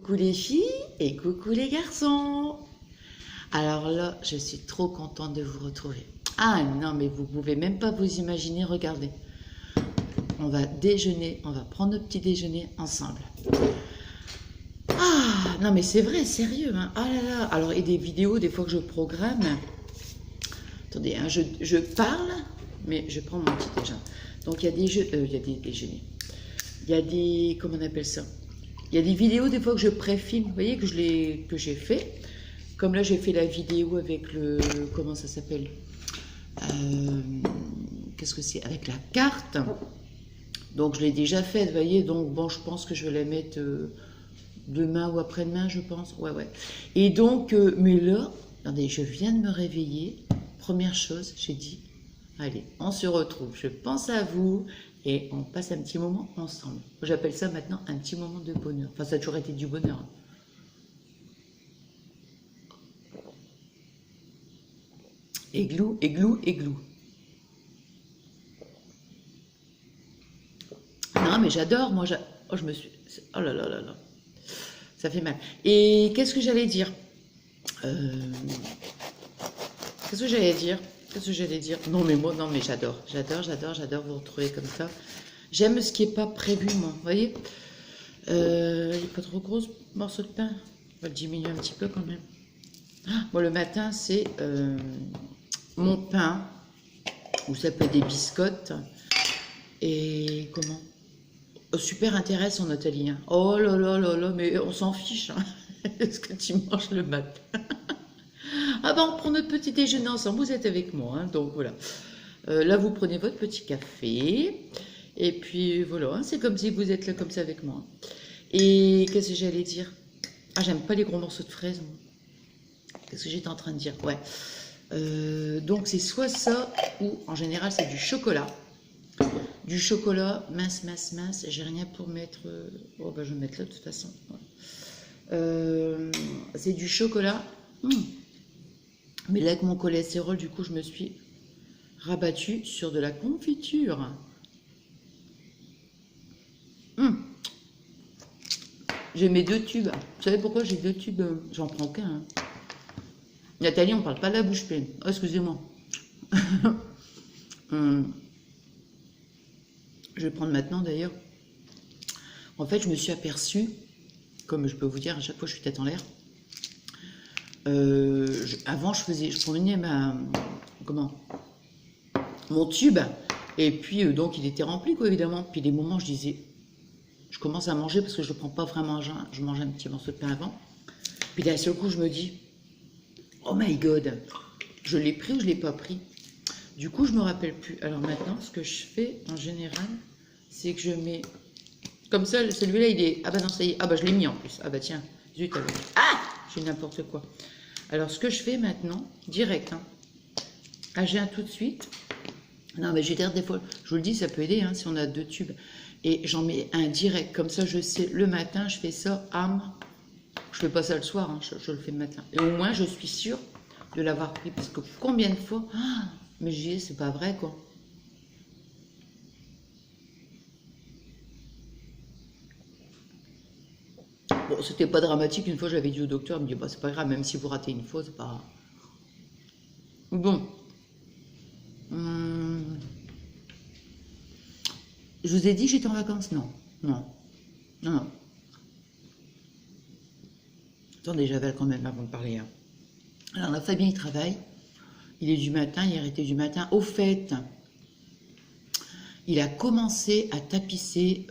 Coucou les filles et coucou les garçons. Alors là, je suis trop contente de vous retrouver. Ah non, mais vous pouvez même pas vous imaginer, regardez. On va déjeuner, on va prendre notre petit déjeuner ensemble. Ah non, mais c'est vrai, sérieux, hein. Ah là là. Alors, et des vidéos, des fois que je programme. Attendez, hein, je parle, mais je prends mon petit déjeuner. Donc, il y a des jeux, il y a des déjeuners. Il y a des, comment on appelle ça? Il y a des vidéos des fois que je préfilme, vous voyez, que j'ai fait. Comme là, j'ai fait la vidéo avec le, comment ça s'appelle? Qu'est-ce que c'est? Avec la carte. Donc, je l'ai déjà faite, vous voyez. Donc, bon, je pense que je vais la mettre demain ou après-demain, je pense. Ouais, ouais. Et donc, mais là, attendez, je viens de me réveiller. Première chose, j'ai dit, allez, on se retrouve. Je pense à vous. Et on passe un petit moment ensemble. J'appelle ça maintenant un petit moment de bonheur. Enfin, ça a toujours été du bonheur. Églou, églou, églou. Non, mais j'adore, moi. Oh, je me suis... Oh là là là là. Ça fait mal. Et qu'est-ce que j'allais dire Qu'est-ce que j'allais dire Qu'est-ce que j'allais dire Non, mais moi, non, mais j'adore. J'adore vous retrouver comme ça. J'aime ce qui n'est pas prévu, moi. Vous voyez il n'est pas trop gros, ce morceau de pain. On va le diminuer un petit peu quand même. Moi, le matin, c'est mon pain, ou ça peut être des biscottes. Et comment super intéressant, Nathalie. Hein. Oh là là là là, mais on s'en fiche. Hein. Est-ce que tu manges le matin? Ah ben, on prend notre petit déjeuner ensemble. Vous êtes avec moi, hein, donc voilà. Là, vous prenez votre petit café. Et puis voilà, hein, c'est comme si vous êtes là comme ça avec moi. Et qu'est-ce que j'allais dire? Ah, j'aime pas les gros morceaux de fraises. Qu'est-ce que j'étais en train de dire? Ouais. Donc c'est soit ça, ou en général c'est du chocolat. Du chocolat, mince, mince, mince. J'ai rien pour mettre... Oh, bah je vais mettre là de toute façon. C'est du chocolat. Mais là, avec mon cholestérol, du coup, je me suis rabattue sur de la confiture. J'ai mes 2 tubes. Vous savez pourquoi j'ai 2 tubes? J'en prends qu'un. Hein. Nathalie, on parle pas de la bouche pleine. Oh, excusez-moi. Je vais prendre maintenant, d'ailleurs. En fait, je me suis aperçue, comme je peux vous dire, à chaque fois, je suis tête en l'air. Avant, je promenais mon tube, et puis donc il était rempli, quoi, évidemment. Puis des moments, je disais, je commence à manger parce que je ne prends pas vraiment, je mange un petit morceau de pain avant. Puis d'un seul coup, je me dis, oh my god, je l'ai pris ou je l'ai pas pris. Du coup, je me rappelle plus. Alors maintenant, ce que je fais en général, c'est que je mets comme ça. Celui-là, il est, ah bah non, ça y est, ah bah je l'ai mis en plus. Ah bah tiens, zut, ah, j'ai n'importe quoi. Alors, ce que je fais maintenant, direct, hein. Ah, j'ai un tout de suite. Non, mais j'ai l'air des fois, je vous le dis, ça peut aider, hein, si on a 2 tubes. Et j'en mets un direct, comme ça, je sais, le matin, je fais ça, je fais pas ça le soir, hein, je le fais le matin. Et au moins, je suis sûre de l'avoir pris, parce que combien de fois, mais j'y ai, c'est pas vrai, quoi. Bon, c'était pas dramatique. Une fois, j'avais dit au docteur, il me dit, bah, c'est pas grave, même si vous ratez une fois, c'est pas... Bon. Je vous ai dit que j'étais en vacances? Non. Non. Non, non. Attendez, j'avale quand même avant de parler. Hein. Alors là, Fabien, il travaille. Il est du matin, il est arrêté du matin. Au fait, il a commencé à tapisser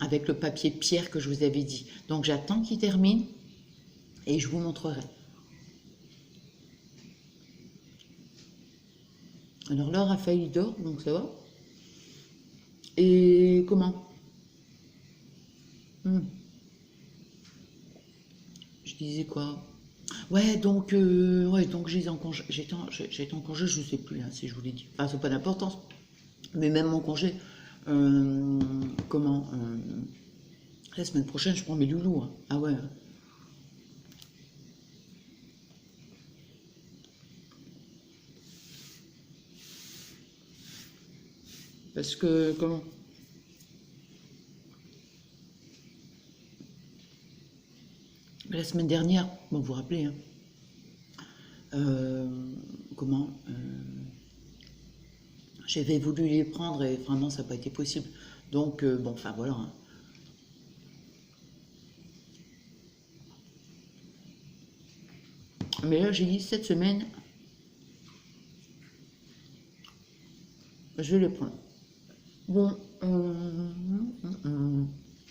avec le papier pierre que je vous avais dit. Donc j'attends qu'il termine et je vous montrerai. Alors là, Raphaël, il dort, donc ça va. Et comment Je disais quoi? Ouais, donc j'étais en congé, j'étais en congé, je sais plus hein, si je vous l'ai dit. Enfin, c'est pas d'importance. Mais même mon congé, la semaine prochaine, je prends mes loulous. Hein. Ah ouais. Parce que, comment La semaine dernière, bon, vous vous rappelez, hein, comment j'avais voulu les prendre et vraiment ça n'a pas été possible. Donc, bon, enfin voilà, hein. Mais là, j'ai dit cette semaine, je vais les prendre. Bon,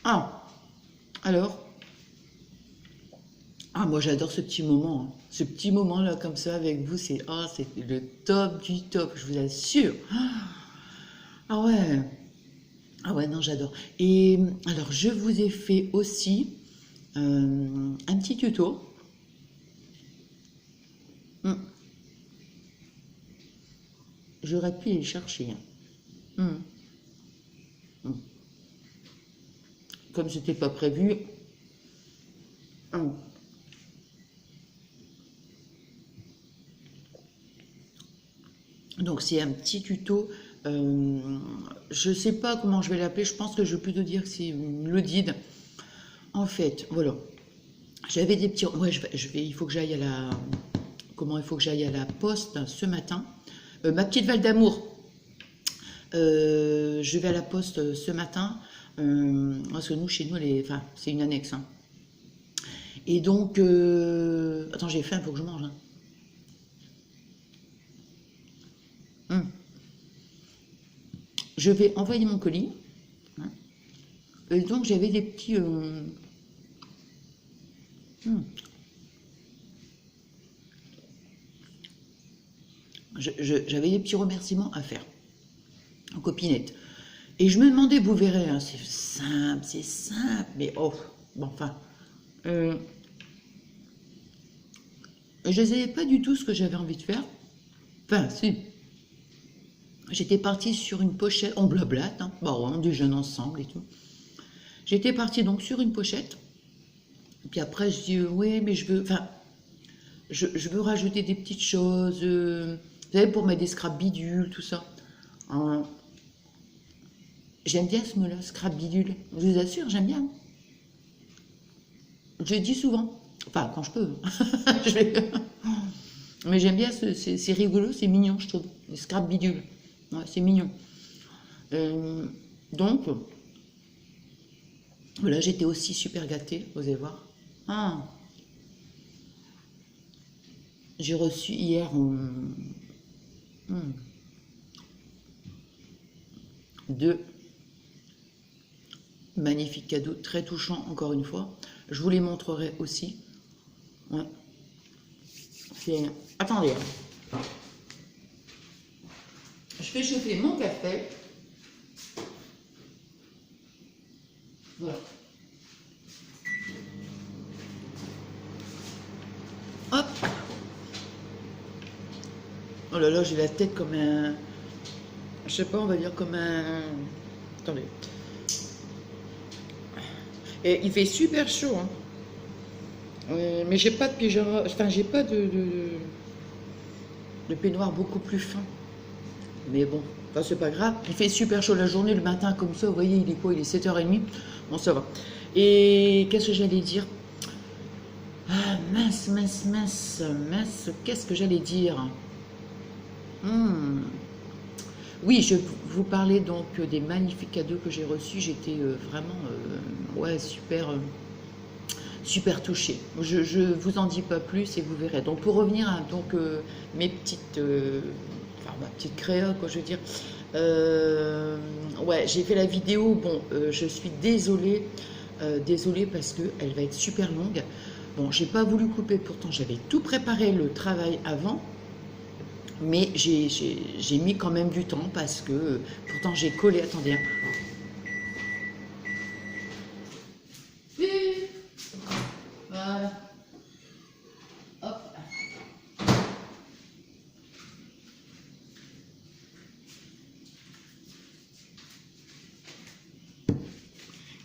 ah, alors, ah, moi j'adore ce petit moment, hein. Ce petit moment là comme ça avec vous, c'est c'est le top du top, je vous assure. Ah ouais, ah ouais, non, j'adore. Et alors, je vous ai fait aussi un petit tuto. Hum, J'aurais pu les chercher, hein. Hum, hum. Comme c'était pas prévu. Hum. Donc c'est un petit tuto. Je sais pas comment je vais l'appeler. Je pense que je vais plutôt dire que c'est le guide. En fait, voilà. J'avais des petits. Ouais, il faut que j'aille à la. Comment il faut que j'aille à la poste ce matin. Ma petite Val d'Amour. Je vais à la poste ce matin. Parce que nous, chez nous, enfin, c'est une annexe, hein. Et donc, attends, j'ai faim, il faut que je mange, hein. Je vais envoyer mon colis, hein. Et donc, j'avais des petits. J'avais des petits remerciements à faire aux copinettes. Et je me demandais, vous verrez, hein, c'est simple, mais oh, bon, enfin. Je ne savais pas du tout ce que j'avais envie de faire. Enfin, si. J'étais partie sur une pochette, on blablate, hein, bon, on déjeune ensemble et tout. J'étais partie donc sur une pochette. Et puis après, je dis, oui, mais je veux, enfin, je veux rajouter des petites choses, vous savez, pour mettre des scrap bidules, tout ça. J'aime bien ce mot-là, scrap bidule. Je vous assure, j'aime bien. Je le dis souvent. Enfin, quand je peux. Mais j'aime bien, c'est rigolo, c'est mignon, je trouve. Les scrap bidules. Ouais, c'est mignon. Donc, voilà, j'étais aussi super gâtée, vous allez voir. J'ai reçu hier deux magnifiques cadeaux, très touchants encore une fois. Je vous les montrerai aussi. Ouais. Attendez. Je fais chauffer mon café. Voilà. Hop. Oh là là, j'ai la tête comme un... Je sais pas, on va dire comme un... Attendez. Et il fait super chaud, hein. Mais j'ai pas de pyjama... Enfin, j'ai pas de peignoir beaucoup plus fin. Mais bon, enfin, c'est pas grave. Il fait super chaud la journée, le matin comme ça. Vous voyez, il est quoi? Il est 7h30. Bon, ça va. Et qu'est-ce que j'allais dire? Ah, mince. Qu'est-ce que j'allais dire? Oui, je vous parlais donc des magnifiques cadeaux que j'ai reçus. J'étais vraiment, ouais, super touchée. Je vous en dis pas plus et vous verrez. Donc pour revenir à donc mes petites, enfin ma petite créa, quoi, je veux dire. Ouais, j'ai fait la vidéo. Bon, je suis désolée, désolée parce que elle va être super longue. Bon, j'ai pas voulu couper. Pourtant, j'avais tout préparé le travail avant. Mais j'ai mis quand même du temps parce que pourtant j'ai collé. Attendez, hein. Voilà. Hop.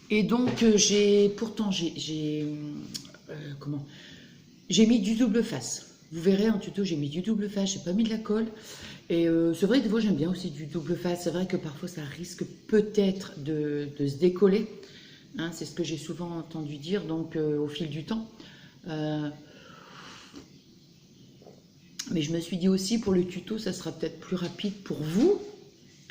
Et donc pourtant comment? J'ai mis du double face. Vous verrez en tuto, j'ai mis du double face, j'ai pas mis de la colle. Et c'est vrai que des fois j'aime bien aussi du double face. C'est vrai que parfois ça risque peut-être de se décoller, hein, c'est ce que j'ai souvent entendu dire, donc au fil du temps. Euh, mais je me suis dit aussi, pour le tuto, ça sera peut-être plus rapide pour vous.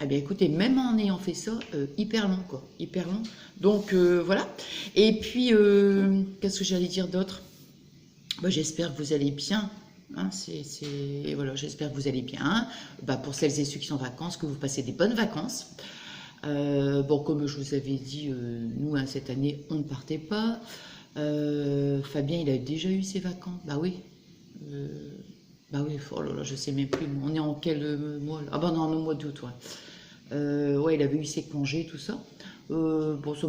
Eh bien écoutez, même en ayant fait ça, hyper long quoi, hyper long. Donc voilà. Et puis, qu'est-ce que j'allais dire d'autre? Bah, j'espère que vous allez bien. Hein, voilà, j'espère que vous allez bien. Bah, pour celles et ceux qui sont en vacances, que vous passez des bonnes vacances. Bon, comme je vous avais dit, nous, hein, cette année, on ne partait pas. Fabien, il a déjà eu ses vacances. Bah oui. Euh, Bah oui, oh là là, je sais même plus. On est en quel mois là? Ah bah non, au mois d'août, ouais. Ouais, il avait eu ses congés, tout ça. Bon, ça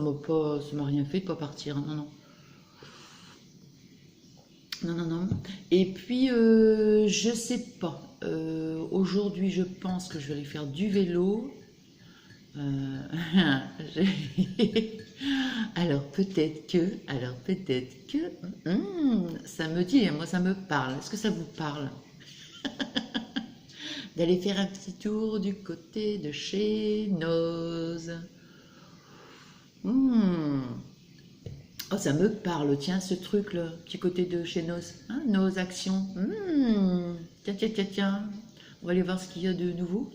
m'a rien fait de pas partir, hein, non, non. Non, non, non. Et puis, je sais pas. Aujourd'hui, je pense que je vais aller faire du vélo. Euh, alors peut-être que, ça me dit, moi ça me parle. Est-ce que ça vous parle d'aller faire un petit tour du côté de chez Noz? Hmm. Oh, ça me parle, tiens, ce truc-là, petit côté de chez Noz, hein, Noz Actions. Tiens, tiens, tiens, tiens. On va aller voir ce qu'il y a de nouveau.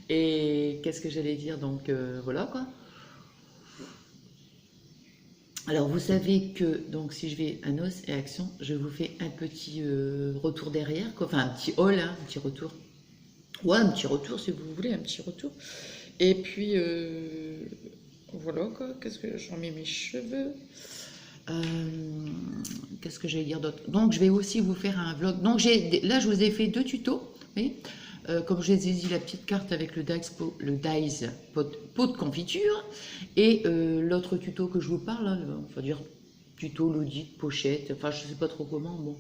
Et qu'est-ce que j'allais dire? Donc, voilà quoi. Alors, vous savez que, donc, si je vais à Noz et Action, je vous fais un petit retour derrière, quoi. Enfin, un petit haul, hein, un petit retour. Ouais, un petit retour si vous voulez, un petit retour. Et puis, voilà quoi. Qu'est-ce que j'en mets mes cheveux? Euh, Qu'est-ce que j'allais dire d'autre? Donc, je vais aussi vous faire un vlog. Donc, là, je vous ai fait deux tutos. Oui. Comme je les ai dit, la petite carte avec le Dice pot de confiture. Et l'autre tuto que je vous parle, là, on va dire tuto, l'audit, pochette. Enfin, je sais pas trop comment. Bon.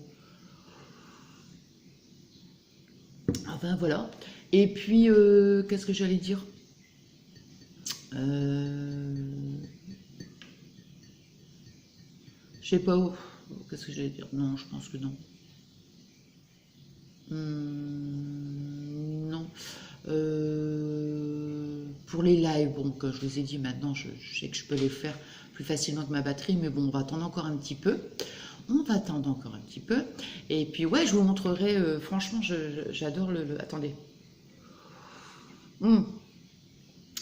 Enfin, voilà. Et puis, qu'est-ce que j'allais dire? Euh, je sais pas. Qu'est-ce que j'allais dire? Non, je pense que non. Non. Pour les lives, bon, comme je vous ai dit maintenant, je sais que je peux les faire plus facilement que ma batterie, mais bon, on va attendre encore un petit peu. On va attendre encore un petit peu. Et puis, ouais, je vous montrerai. Franchement, j'adore Attendez. Hum.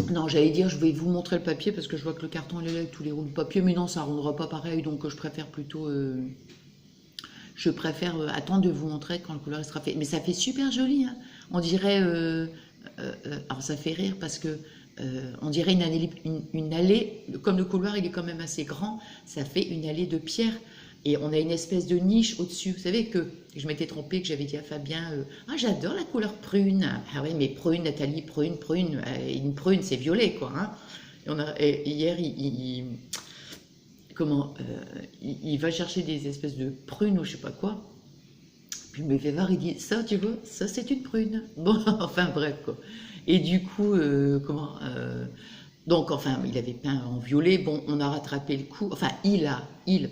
Non, j'allais dire, je vais vous montrer le papier parce que je vois que le carton il est là avec tous les rouleaux de papier, mais non, ça ne rendra pas pareil, donc je préfère plutôt. Je préfère attendre de vous montrer quand le couleur sera fait. Mais ça fait super joli, hein. On dirait. Alors ça fait rire parce que on dirait une allée, comme le couloir il est quand même assez grand, ça fait une allée de pierre. Et on a une espèce de niche au-dessus. Vous savez que je m'étais trompée, que j'avais dit à Fabien, ah j'adore la couleur prune. Ah oui, mais prune, Nathalie, prune, prune. Une prune, c'est violet, quoi. Hein. Et hier, il va chercher des espèces de prunes ou je sais pas quoi. Puis il me fait voir, il dit, ça, tu vois, ça c'est une prune. Bon, enfin bref, quoi. Et du coup, donc, enfin, il avait peint en violet. Bon, on a rattrapé le coup. Enfin,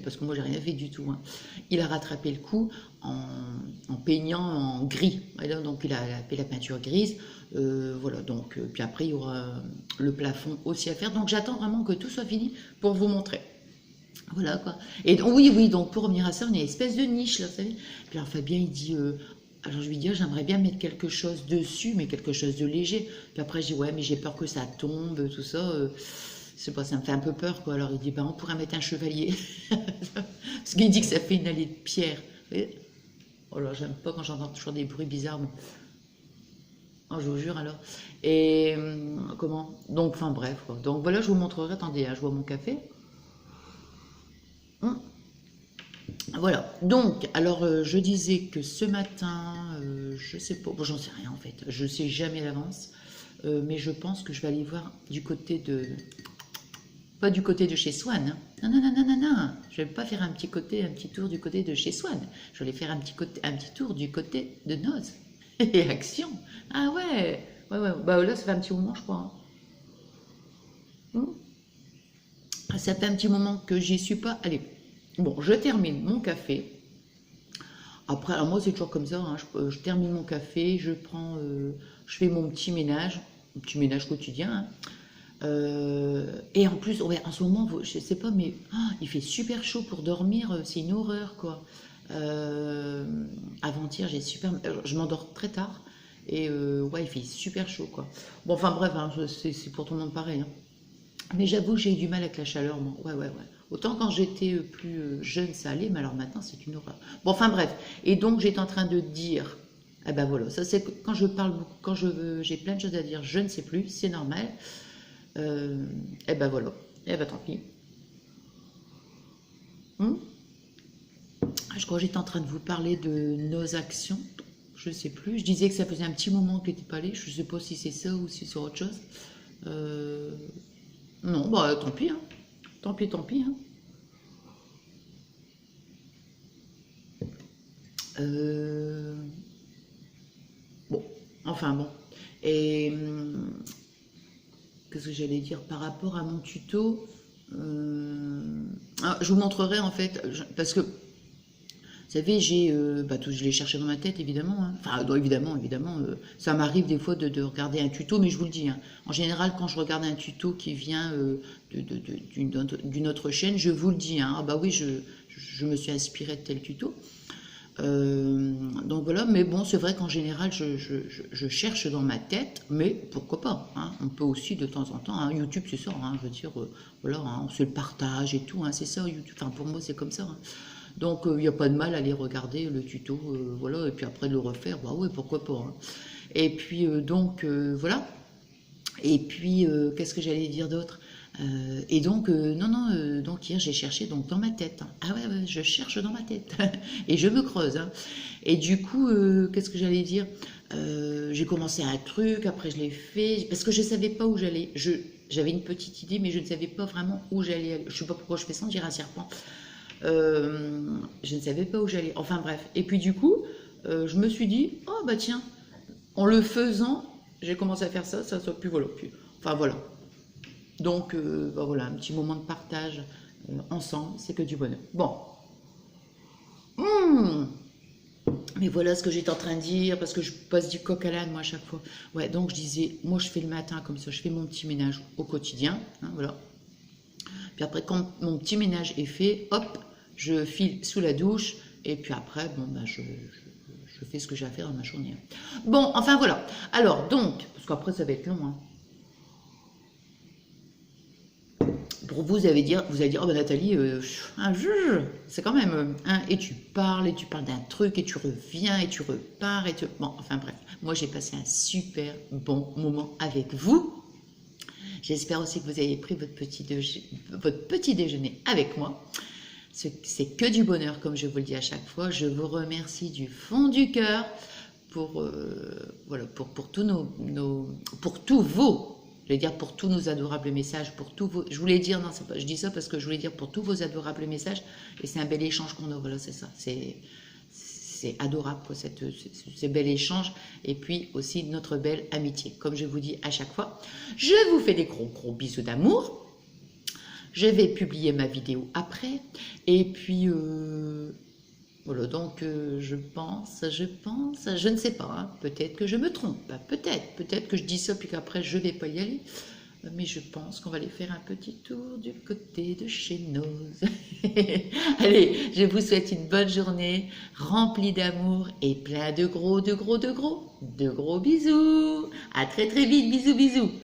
parce que moi, j'ai rien fait du tout. Hein. Il a rattrapé le coup en peignant en gris. Et là, donc, il a fait la peinture grise. Voilà, donc, puis après, il y aura le plafond aussi à faire. Donc, j'attends vraiment que tout soit fini pour vous montrer. Voilà quoi. Et donc, oui, oui, donc pour revenir à ça, on est une espèce de niche là, vous savez. Puis alors Fabien, il dit, alors je lui dis, ah, j'aimerais bien mettre quelque chose dessus, mais quelque chose de léger. Puis après, je dis, ouais, mais j'ai peur que ça tombe, tout ça. C'est pas, ça me fait un peu peur quoi. Alors il dit, ben on pourrait mettre un chevalier. Parce qu'il dit que ça fait une allée de pierre. Oh là, j'aime pas quand j'entends toujours des bruits bizarres. Bon. Oh, je vous jure alors. Et comment? Donc, enfin bref quoi. Donc voilà, je vous montrerai. Attendez, hein, je vois mon café. Hum. Voilà, donc, alors je disais que ce matin, je sais pas, bon, j'en sais rien en fait, je sais jamais d'avance, mais je pense que je vais aller voir du côté de, pas du côté de chez Swan, hein. Non, non, non, non, non, non, je vais pas faire un petit tour du côté de chez Swan, je vais aller faire un petit tour du côté de Noz. Et Action, ah ouais, ouais, ouais, bah là ça fait un petit moment je crois. Hein. Ça fait un petit moment que j'y suis pas allée. Bon, je termine mon café. Après, alors moi c'est toujours comme ça, hein, je termine mon café, je fais mon petit ménage quotidien. Hein. Et en plus, ouais, en ce moment, je sais pas, mais il fait super chaud pour dormir, c'est une horreur, quoi. Euh, Avant-hier, je m'endors très tard et ouais, il fait super chaud, quoi. Bon, enfin bref, hein, c'est pour tout le monde pareil, hein. Mais j'avoue, j'ai eu du mal avec la chaleur, moi. Ouais, ouais, ouais. Autant quand j'étais plus jeune, ça allait, mais alors maintenant, c'est une horreur. Bon, enfin bref. Et donc, j'étais en train de dire, eh ben voilà, ça c'est quand je parle beaucoup, quand j'ai plein de choses à dire, je ne sais plus, c'est normal. Eh ben voilà, eh ben tant pis. Hmm. Je crois que j'étais en train de vous parler de nos actions. Je ne sais plus. Je disais que ça faisait un petit moment qu'elle n'était pas allée. Je ne sais pas si c'est ça ou si c'est autre chose. Euh, non, bah tant pis, hein. Tant pis, tant pis, hein. Euh, bon, enfin bon. Et qu'est-ce que j'allais dire par rapport à mon tuto? Je vous montrerai en fait, parce que vous savez, je l'ai cherché dans ma tête, évidemment, hein. Enfin, non, évidemment, évidemment. Ça m'arrive des fois de regarder un tuto, mais je vous le dis, hein. En général, quand je regarde un tuto qui vient d'une autre chaîne, je vous le dis, hein. Ah bah oui, je me suis inspirée de tel tuto. Donc voilà, mais bon, c'est vrai qu'en général, je cherche dans ma tête, mais pourquoi pas, hein. On peut aussi de temps en temps, hein, YouTube c'est ça, hein, je veux dire, voilà, hein, on se le partage et tout, hein, c'est ça YouTube, enfin pour moi c'est comme ça, hein. Donc il n'y a pas de mal à aller regarder le tuto, voilà, et puis après de le refaire, bah ouais, pourquoi pas, hein. Et puis voilà, et puis qu'est-ce que j'allais dire d'autre? Et donc, non, non, donc hier j'ai cherché donc dans ma tête, hein. Ah ouais, ouais, je cherche dans ma tête. Et je me creuse, hein. Et du coup, qu'est-ce que j'allais dire? J'ai commencé un truc, après je l'ai fait, parce que je ne savais pas où j'allais. J'avais une petite idée, mais je ne savais pas vraiment où j'allais aller. Je ne sais pas pourquoi je fais ça, on dirait un serpent. Je ne savais pas où j'allais. Enfin bref. Et puis du coup, je me suis dit, oh bah tiens, en le faisant, j'ai commencé à faire ça, ça soit plus voilà. Enfin voilà. Donc, bah voilà, un petit moment de partage ensemble, c'est que du bonheur. Bon. Mmh. Mais voilà ce que j'étais en train de dire, parce que je passe du coq à l'âne, moi, à chaque fois. Ouais, donc je disais, moi, je fais le matin comme ça, je fais mon petit ménage au quotidien, hein, voilà. Puis après, quand mon petit ménage est fait, hop, je file sous la douche, et puis après, bon, bah, je fais ce que j'ai à faire dans ma journée. Bon, enfin, voilà. Alors, donc, parce qu'après, ça va être long, hein. Pour vous, vous allez dire, oh ben Nathalie, un juge, c'est quand même, hein, et tu parles d'un truc, et tu reviens, et tu repars, bon, enfin bref, moi j'ai passé un super bon moment avec vous. J'espère aussi que vous avez pris votre petit déjeuner avec moi. C'est que du bonheur, comme je vous le dis à chaque fois. Je vous remercie du fond du cœur pour, voilà, pour tous vos, je vais dire pour tous nos adorables messages, pour tous vos, je voulais dire, non, je dis ça parce que je voulais dire pour tous vos adorables messages, et c'est un bel échange qu'on a, voilà, c'est ça, c'est adorable, quoi, ce bel échange, et puis aussi notre belle amitié, comme je vous dis à chaque fois. Je vous fais des gros gros bisous d'amour. Je vais publier ma vidéo après, et puis voilà, donc je pense, je ne sais pas, hein, peut-être que je me trompe, peut-être que je dis ça puis qu'après je ne vais pas y aller, mais je pense qu'on va aller faire un petit tour du côté de chez nous. Allez, je vous souhaite une bonne journée, remplie d'amour et plein de gros bisous. À très très vite, bisous bisous.